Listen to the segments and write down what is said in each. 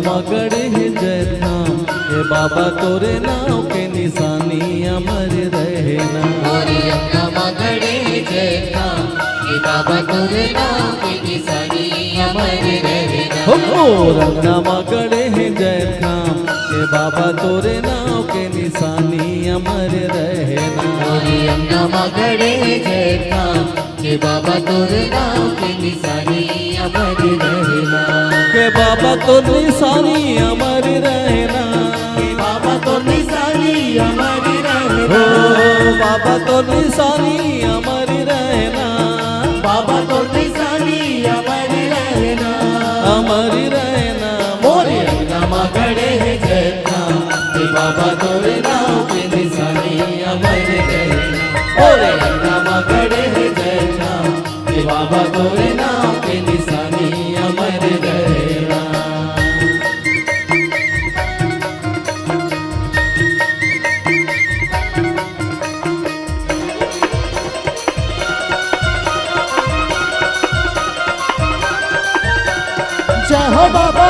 मगड़े है जय धाम, हे बाबा तोरे नाव के निशानी अमर रहना। मोरे रंगा मगड़े है जय धाम, हे बाबा तोरे नाव के निशानी अमर रहना। हो रंगा मगड़े है जय धाम, हे बाबा तोरे नाव के निशानी अमर रहना। मोरे रंगा मगड़े है जय धाम, हे बाबा तोरे नाव के निशानी अमर रहना। के बाबा तो निशानी अमर रहना, हे बाबा तो निशानी अमर रहना। हो बाबा तो निशानी अमर रहना, बाबा तो निशानी अमर रहना। अमर रहना। मोरे रंगा मगड़े है जय धाम, हे बाबा तोरे नाव के निशानी अमर रहना। मोरे रंगा मगड़े है जय धाम, हे बाबा तोरे नाव के निशानी अमर रहना। जय हो बाबा।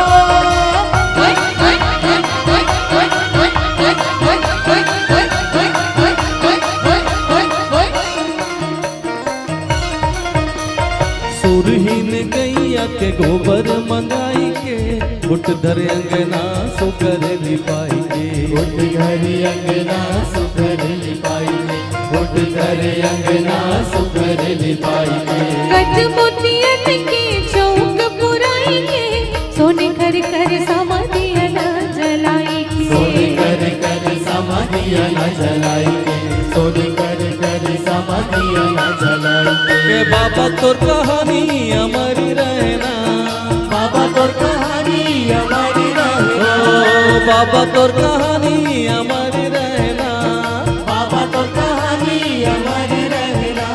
सुरहीन गैया के गोबर मंगाई के, उठ धर अंगना सुकर लिपाई के। उठ घर अंगना सुकर लिपाई के, उठ घर अंगना सुकर लिपाई के। गज मोतियन के चौक पुराई के, सोने कर कर समाधिया न जलाई के। सोने कर कर समाधिया न जलाई के, सोने कर कर समाधिया न जलाई के। के बाबा तोर कहानी अमर रहना, बाबा तोर कहानी अमर रहना। ओ बाबा तोर कहानी अमर रहना, बाबा तोर कहानी अमर रहना।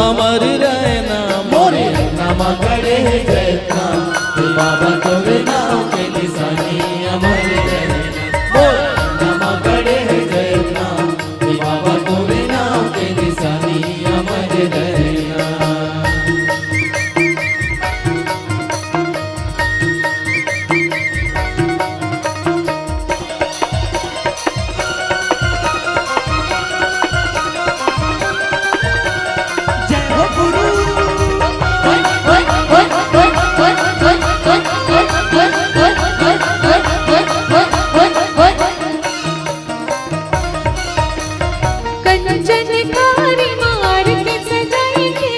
अमर रहना। मोरे रंगा मगड़े है जय धाम, हे बाबा तोरे नाव के निशानी अमर रहना। मोरे रंगा मगड़े है जय धाम, हे बाबा तोरे नाव के निशानी अमर रहना। जय हो गुरु। कंचन कारी मार के सजाई के,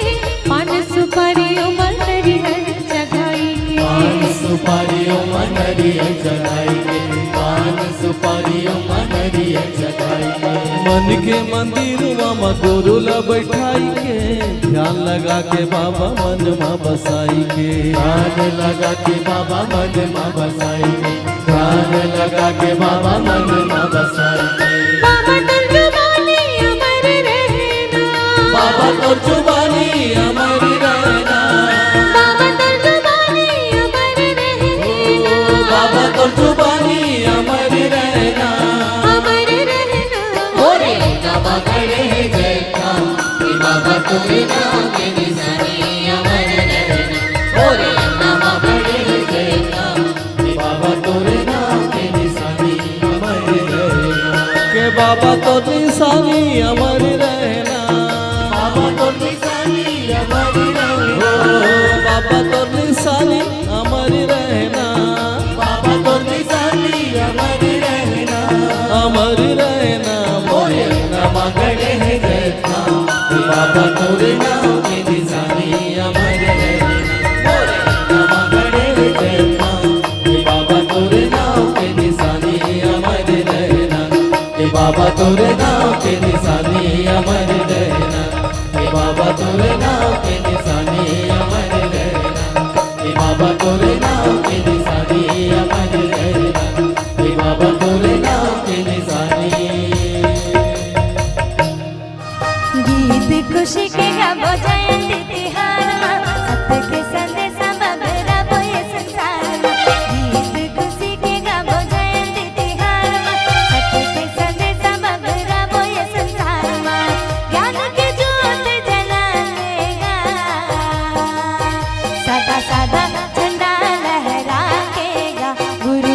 पान सुपारियों मलरी है जगाई के। पान सुपारियों मनरिया जगाई के, पान सुपारियों मनरिया जगाई के। मन के मंदिर में गुरुला बैठाई के, ध्यान लगा के बाबा मन में बसाई के। ध्यान लगा के बाबा मन में बसाई के, ध्यान लगा के बाबा मन में बसाई के। बाबा तोर जुबानी अमर रहना, बाबा तोर जुबानी अमर रहना। बाबा तोर जुबानी अमर रहना। बाबा तोर जुबानी अमर रहना। अमर रहना। मोरे रंगा मगड़े है जय धाम, हे बाबा तोरे नाव के निशानी अमर रहना। मोरे रंगा मगड़े है जय धाम, हे बाबा तोरे नाव के निशानी अमर रहना। के बाबा तो निशानी अमर रहना, बाबा तोर निशानी अमर रहना। ओ बाबा तो निशानी अमर रहना, बाबा तोर निशानी अमर रहना। अमर रहना। मोरे रंगा मगड़े है जय धाम, हे बाबा तोरे नाव के निशानी अमर रहना। मोरे रंगा मगड़े है जय धाम, हे बाबा तोरे नाव के निशानी अमर रहना। हे बाबा तोरे नाव के निशानी अमर रहना। हे बाबा तोरे नाव के निशानी अमर रहना। हे बाबा तोरे नाव के निशानी अमर रहना। हे बाबा तोरे नाव के निशानी। गीत खुशी के गाबो जयंती तिहार, सत्य के संदेश बगरा बोए संसार। गीत खुशी के गाबो जयंती तिहार, सत्य के संदेश बगरा बोए संसार। ज्ञान के ज्योत जलाएगा, सदा सदा झंडा लहराएगा। गुरु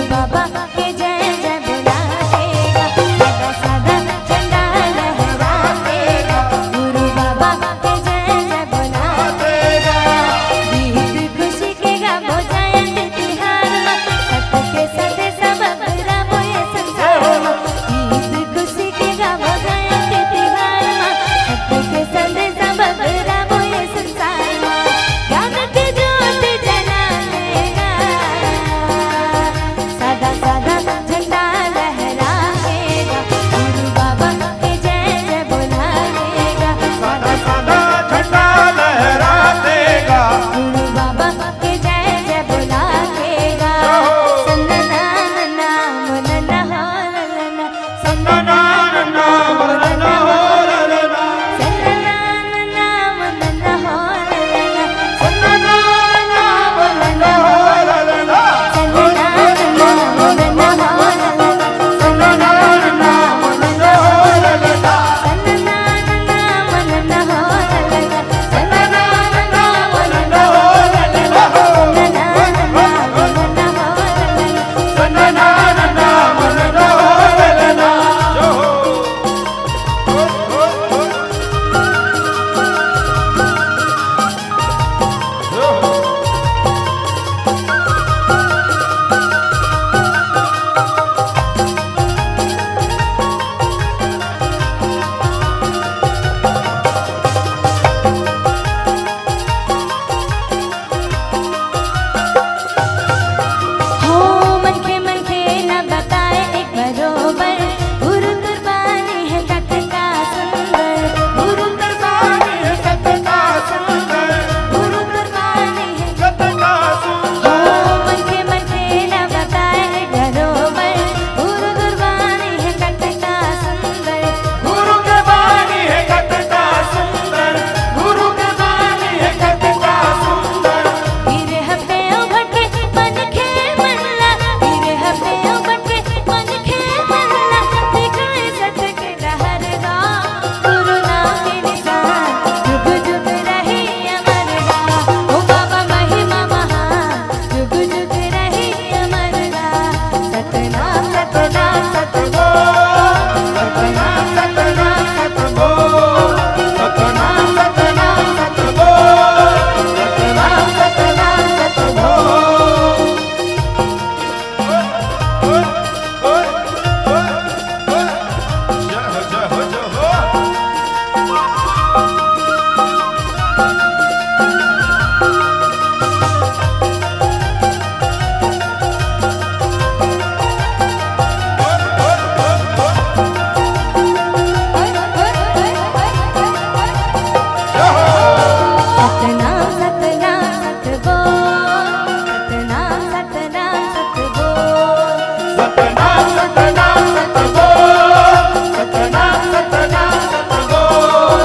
सतनाम सतनाम सत बोल, सतनाम सतनाम सत बोल, सतनाम सतनाम सत बोल, सतनाम सतनाम सत बोल।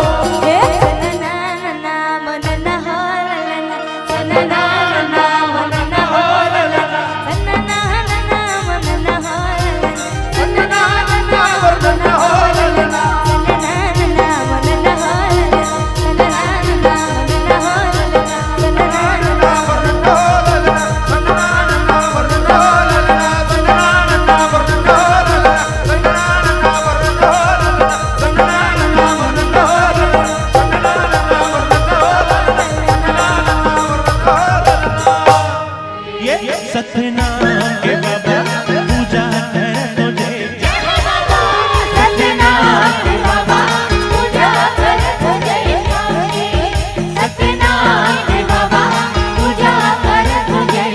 हे सनना नाम नन्ना हो ललना, सनना नाम नन्ना हो ललना, सनना नाम नन्ना हो ललना, सनना नाम नन्ना हो ललना, सनना नाम नन्ना हो ललना, सनना नाम नन्ना हो ललना, सनना सतनाम के बाबा पूजा कर तुझे, सतनाम के बाबा पूजा कर तुझे, सतनाम के बाबा पूजा कर तुझे।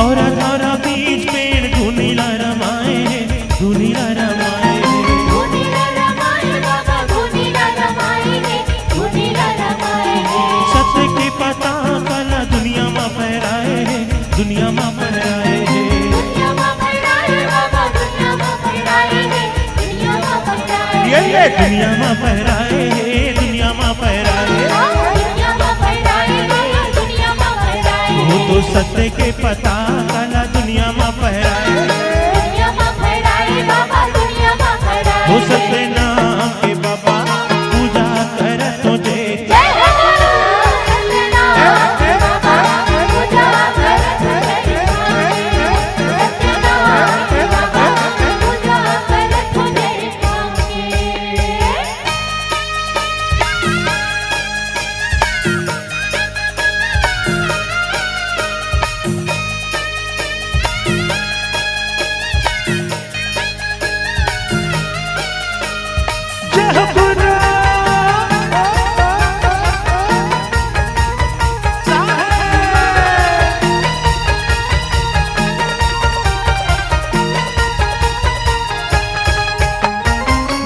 और बीच पेड़ धुनीला रमाए, धुनीला रमाए, धुनीला रमाए बाबा धुनीला रमाए, धुनीला रमाए, सत्य के पता कला दुनिया में फहराए, दुनिया में फहराए, दुनिया में फैलाए बाबा दुनिया में फैलाए, दुनिया में फैलाए, ये दुनिया में फहराए, दुनिया में फहराए। दुनिया में फैलाए, दुनिया में फैलाए, वो तो सत्य के पता कला दुनिया में फहराए, दुनिया में फैलाए बाबा दुनिया में फैलाए। वो सत्य नाम के बाबा पूजा कर तुझे, जय हो सतनाम के बाबा पूजा कर तुझे, सतनाम के बाबा पूजा कर तुझे।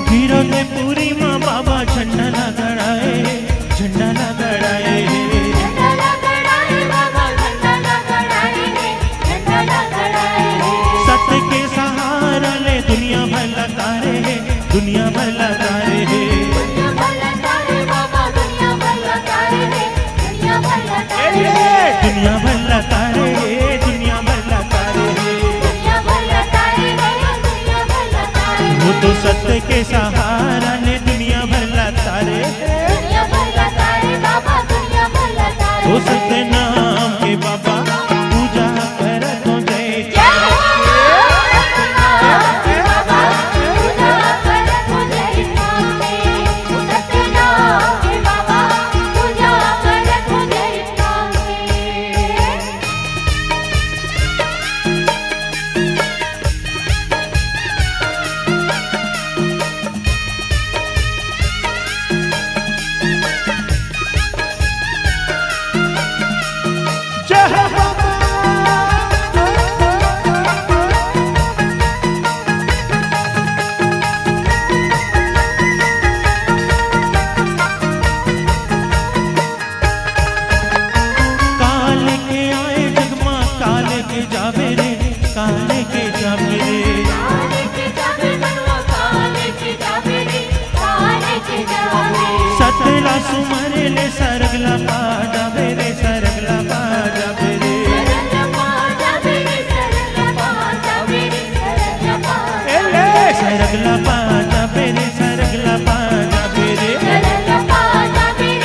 गिरो ने पूरी माँ बाबा झंडा लगड़ाए, झंडा लगड़ाए, झंडा लगड़ाए बाबा झंडा लगड़ाए, झंडा लगड़ाए, सत्य के सहारा ले दुनिया भर लतारे, दुनिया भर लतारे, दुनिया भर लतारे बाबा दुनिया भर लतारे, दुनिया भर लतारे, दुनिया भर लतारे, दुनिया भर लतारे। दुनिया भर लतारे, दुनिया भर लतारे, वो तो सत्य के सहारा ने दुनिया भर लतारे, दुनिया भर लतारे बाबा दुनिया भर लतारे। वो सत्य नाम के बाबा पूजा कर तुझे, जय हो सतनाम के बाबा पूजा कर तुझे, सतनाम के बाबा पूजा कर तुझे। सरगला पाजा बेरे सरगला पाजा बेरे सरगला पाजा बेरे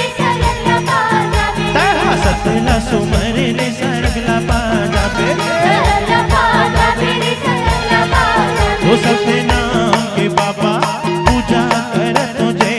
सरगला पाजा बेरे सतला सुमरे रे सरगला पाजा बेरे वो सत्य नाम के बाबा पूजा कर तुझे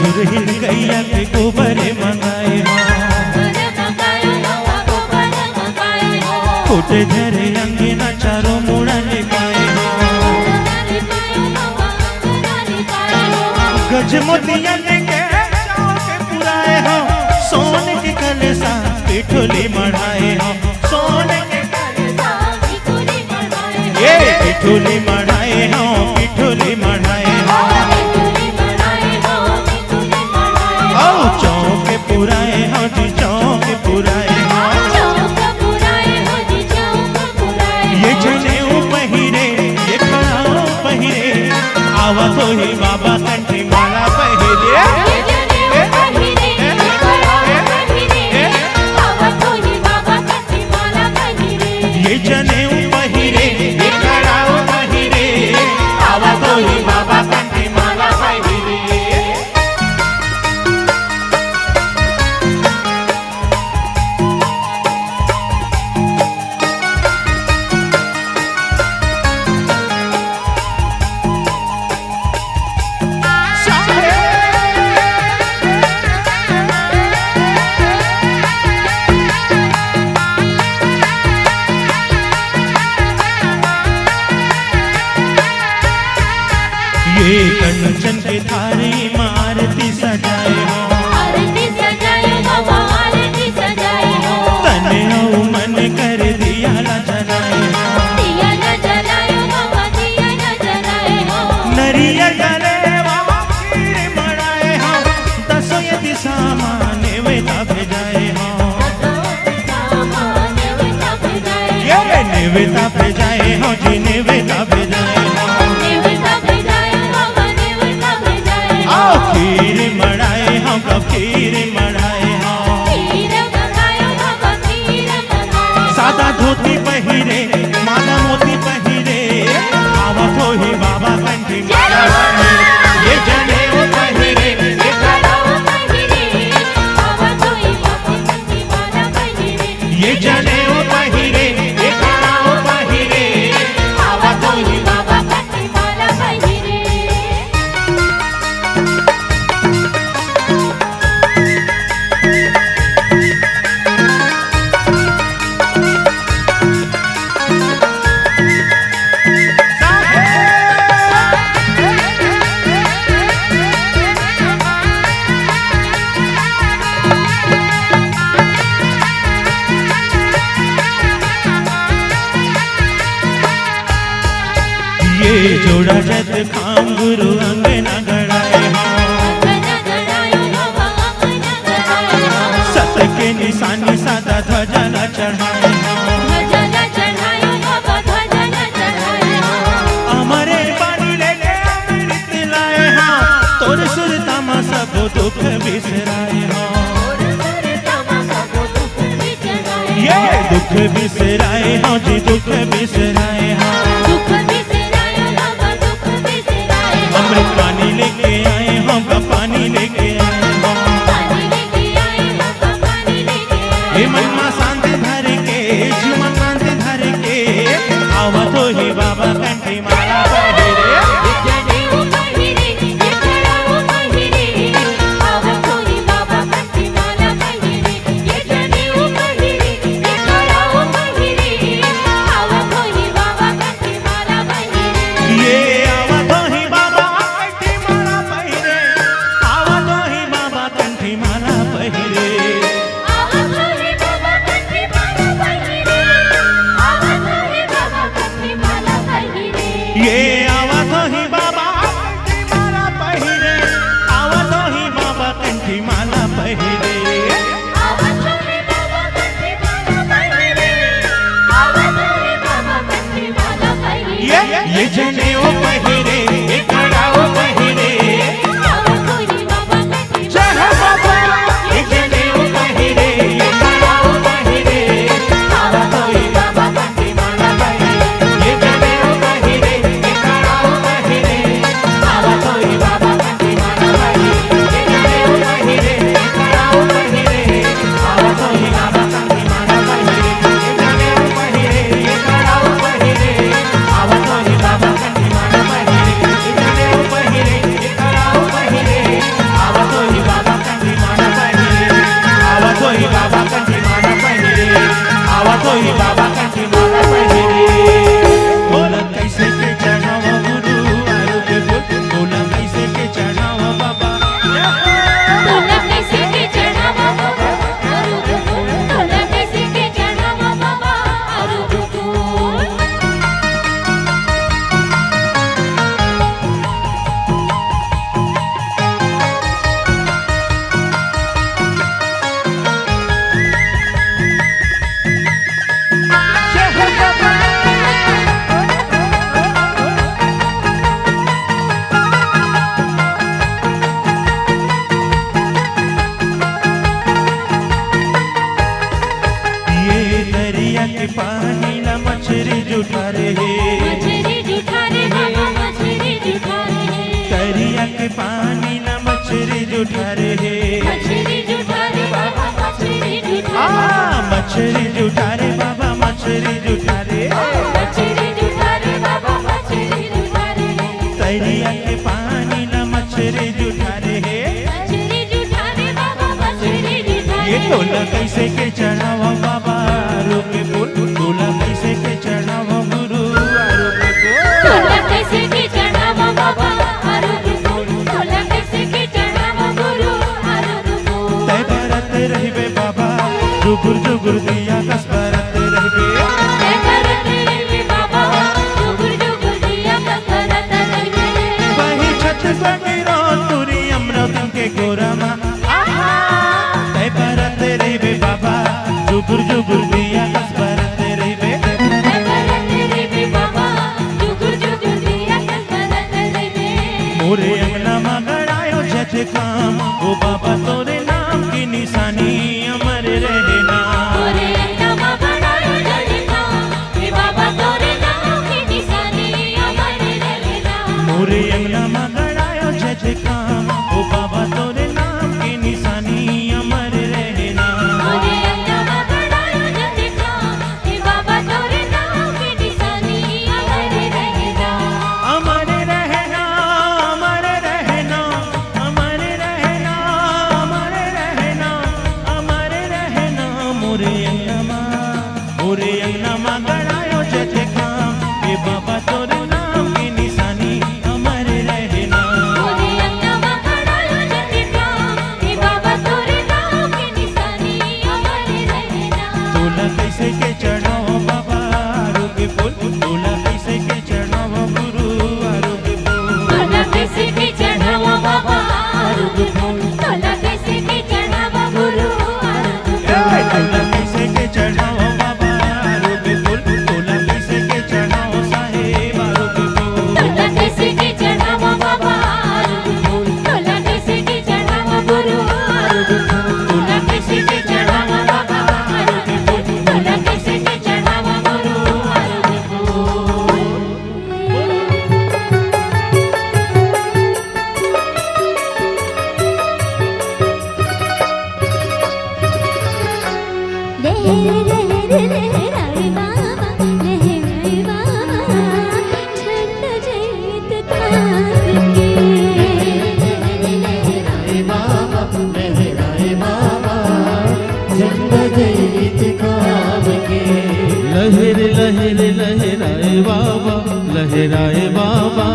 झुरहिल गैया के गोबर मंगाए हो फूटे झरे अंगना चारों मुड़ा लेकाए हो गज मोतिया लेके के पुराए हो सोने के कलसा पिठोली मढ़ाए हो सोने के ये पिठोली मढ़ाए हो पिठोली मढ़ाए हो चौक पुराए हो जी चौक पुराए हो ये जनेऊ पहिरे ये खड़ाऊ पहिरे आवा तो ही बाबा कंठी माला पहिरे ये जनेऊ पहिरे ये खड़ाऊ पहिरे आवा तो ही बाबा कंठी माला पहिरे ये कंचन के थारी में आरती सजाए हो तने हो मन कर दिया ला जलाए हो नरिया जले बाबा खीर मड़ाए हो दसो ये दिशा माने वेदा भेजाए हो ये निवेदा भेजाए हो जी निवेदा भेजाए हो खीर मड़ाए हो खीर मड़ाए हो सादा धोती पहिरे माला मोती पहिरे आवा तो ही बाबा कंठी माला पहिरे ये जनेऊ पहिरे ये जनेऊ पहिरे ये खड़ाऊ पहिरे आवा तो ही बाबा कंठी माला पहिरे ये जोड़ा जत खाम गुरु अंगना गड़ाए हो सत के निशानी सादा ध्वजा ला चढ़ाए हो हमारे बानी लेके अमृत लाए हो तोर सुरता मा सब दुख बिसराए हो ये दुख बिसराए हो जी दुख बिसराए हो अमृत पानी लेके आए हो पानी लेके आए हो हे मन में शांति धर के जीवन शांति धर के आवा तो ही बाबा कंठी माला पहिरे ये आवा तो ही बाबा कंठी माला पहिरे आवा तो ही बाबा कंठी माला पहिरे ये जनेऊ पहिरे ये खड़ाऊ पहिरे जय हो बाबा ये जनेऊ पहिरे ये खड़ाऊ पहिरे आवा तो ही बाबा कंठी माला पहिरे ये जनेऊ पहिरे ये खड़ाऊ पहिरे आवा तो ही बाबा कंठी माला पहिरे ये जनेऊ पहिरे ये खड़ाऊ पहिरे आवा तो ही बाबा कंठी माला पहिरे ये जनेऊ पहिरे ये खड़ाऊ पहिरे आवा तो ही बाबा जूठा रे मछली जूठा रे बाबा मछली जूठा रे दरिया के पानी ना मछली जूठा रे मछली जूठा रे बाबा मछली जूठा मछली जूठा रे बाबा मछली जूठा रे मछली जूठा रे बाबा मछली जूठा रे दरिया के पानी ना मछली जूठा रे मछली जूठा रे बाबा मछली जूठा ये रे टोला कैसे के चढ़ावा बाबा आरो के फूल टोला कैसे के चढ़ावा गुरु आरो के फूल तोला कैसे के चढ़ावा बाबा आरो के फूल तोला कैसे के चढ़ावा गुरु आरो के फूल तय भरत रहिबे बाबा जुगुर जुगुर दिया कस भरत रहिबे जय करत रे बाबा जुगुर जुगुर दिया कसरत रे वही छत बगिरो तुरी अमृतम के गोरमा तय भरत रहिबे बाबा जुगुर जुगुर दिया कस भरत रहिबे जय करत रे बाबा जुगुर जुगुर दिया कसरत रे मोरे अंगना मा गड़ायो जज काम ओ बाबा तोरे नाम की निशानी अमर रहना तोरे नाम बनायो जजना हे बाबा तोरे नाम की निशानी अमर रहना मोरे अंगना मा गड़ायो जज काम ओ बाबा तोरे नाम की निशानी अमर रहना तोरे नाम बनायो जजना हे बाबा तोरे नाम की निशानी अमर रहना अमर रहना अमर रहना अमर रहना अमर रहना अमर रहना मोरे अंगना मा गड़ायो जज काम ये बाबा तोरे नाम की निशानी अमर रहना तोरे नाम बनायो जजना हे बाबा तोरे नाम की निशानी अमर रहना तोला कैसे के चढ़ाओ बाबा आरो के फूल तोला कैसे के चढ़ाओ गुरु आरो के फूल तोला कैसे के चढ़ावा बाबा आरो के फूल तोला कैसे के चढ़ावा गुरु आरो के फूल तोला कैसे के चढ़ाओ बाबा आरो के फूल तोला कैसे के चढ़ाओ साहेब आरो के फूल तोला कैसे के चढ़ावा बाबा आरो के फूल तोला कैसे के चढ़ावा गुरु आरो के फूल तोला कैसे के चढ़ावा बाबा आरो के फूल तोला कैसे के चढ़ावा गुरु आरो के फूल लहर लहर लहराए बाबा लहराए बाबा ठंड जैत तार के लहराए बाबा लहराए बाबा झंडा जयित काम के लहर लहर लहराए बाबा लहराए बाबा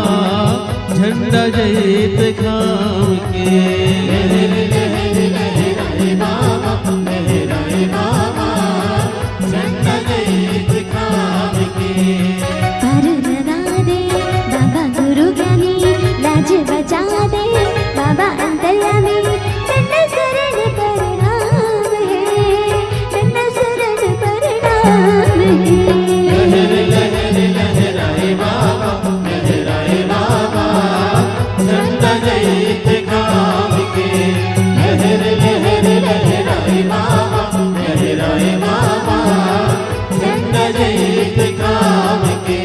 झंडा जयत काम के लहर लहर लहराए बाबा लहराए बाबा झंडा जयित काम के पर लगा दे बाबा गुरु ज्ञानी लाज बचा दे बाबा अंतर्यामी तन्ना शरण प्रणाम है तन्ना शरण प्रणाम है लहर लहर लहराए बाबा लहराए बाबा झंडा जयित काम के लहर लहर लहराए बाबा लहराए बाबा झंडा जयित काम के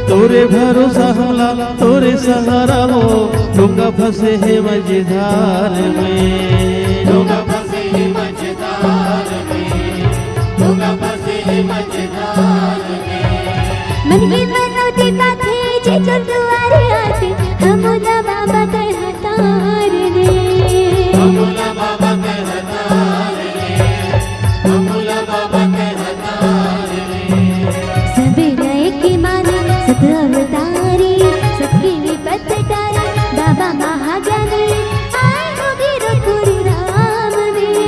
तोरे भरोसा हमला तोरे सहारा हो डूंगा फंसे है मझधार में लोग फंसे मझधार में लोग फंसे मझधार में मन की मनौती पाथे जे चल दुआरे आते हमला बाबा कहता रे अमूला बाबा कहता रे अमूला बाबा कहता रे सब रहे की माने सत अवतारी सबकी विपत टारे बाबा महाज्ञानी आए हो गिरो तुरी धाम में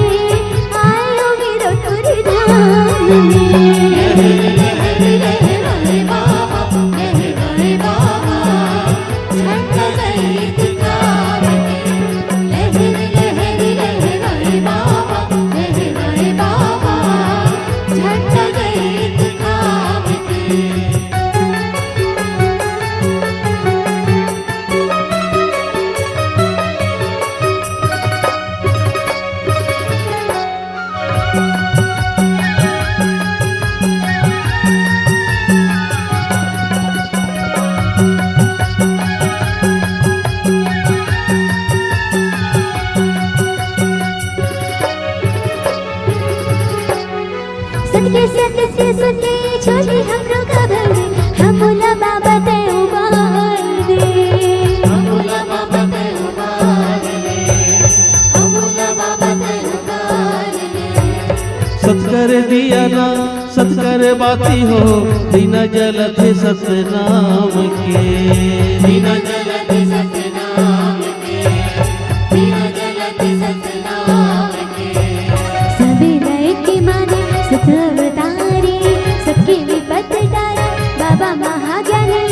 आए हो गिरो तुरी धाम में लहर लहर लहराए दिया ना सत्कर बाती हो दिन जलत सतनाम के बिना जलत सतनाम के, बिना जलत सतनाम के। सभी नए की माने सत अवतारी सबके विपत टारे बाबा महाज्ञानी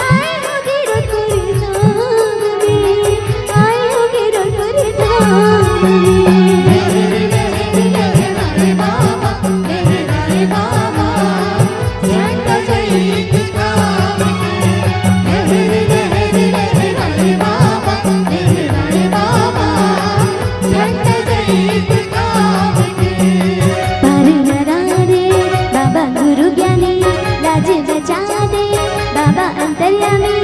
आए हो गिरो तुरी धाम में, आए हो गिरो तुरी धाम में। लहराए बाबा, लहराए बाबा, झंडा शहीद काम के। लहराए बाबा, लहराए बाबा, झंडा शहीद काम के। पार लगा दे बाबा गुरु ज्ञानी, लाज बचा दे बाबा अंतर्यामी,